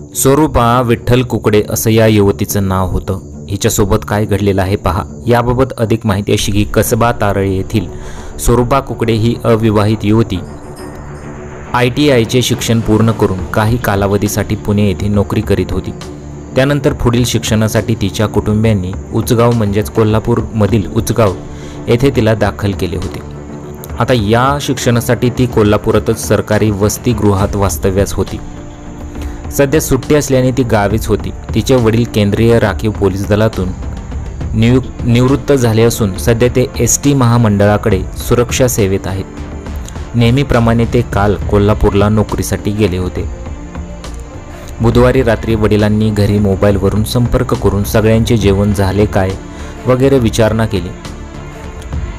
स्वरूपा विठ्ठल कुकडे असं या युवतीचं नाव होतं। हिच्यासोबत काय घडलेलं आहे पहा। याबाबत अधिक माहिती अशी की कसबा तारळे येथील स्वरूपा कुकडे ही अविवाहित युवती ITIचे शिक्षण पूर्ण करून काही कालावधीसाठी पुणे येथे नोकरी करीत होती। त्यानंतर पुढील शिक्षणासाठी तिच्या कुटुंबियांनी उचगाव म्हणजेच कोल्हापूरमधील उचगाव येथे तिला दाखल केले होते। आता या शिक्षणासाठी ती कोल्हापुरातच सरकारी वसतिगृहात वास्तव्यास होती। सध्या सुट्टी असल्याने ती गावीच होती। तिचे वडील केंद्रीय राखीव पोलीस दलातून निवृत्त झाले असून सध्या ते ST महामंडळाकडे सुरक्षा सेवेत आहेत। नेहमीप्रमाणे ते काल कोल्हापूरला नोकरीसाठी गेले होते। बुधवारी रात्री वडिलांनी घरी मोबाईलवरून संपर्क करून सगळ्यांचे जेवण झाले काय वगैरे विचारणा केली।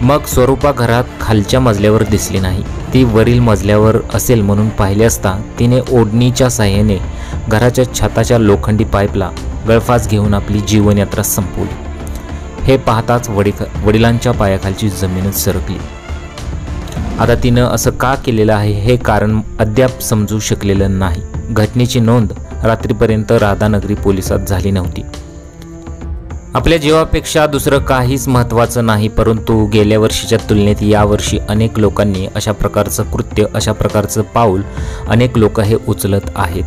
मग स्वरूपा घरात खालच्या मजल्यावर दिसली नाही। ती वरील मजल्यावर असेल म्हणून पाहिले असता तिने ओढणीच्या साह्याने घराच्या छताच्या लोखंडी पाईपला गळफास घेऊन आपली जीवनयात्रा संपवली। हे पाहताच वडिलांच्या पायाखालची जमीनच सरकली। आता तिनं असं का केलेलं आहे हे कारण अद्याप समजू शकलेलं नाही। घटनेची नोंद रात्रीपर्यंत राधानगरी पोलिसात झाली नव्हती। आपल्या जीवापेक्षा दुसरं काहीच महत्त्वाचं नाही, परंतु गेल्या वर्षीच्या तुलनेत यावर्षी अनेक लोकांनी अशा प्रकारचं कृत्य, अशा प्रकारचं पाऊल अनेक लोक हे उचलत आहेत।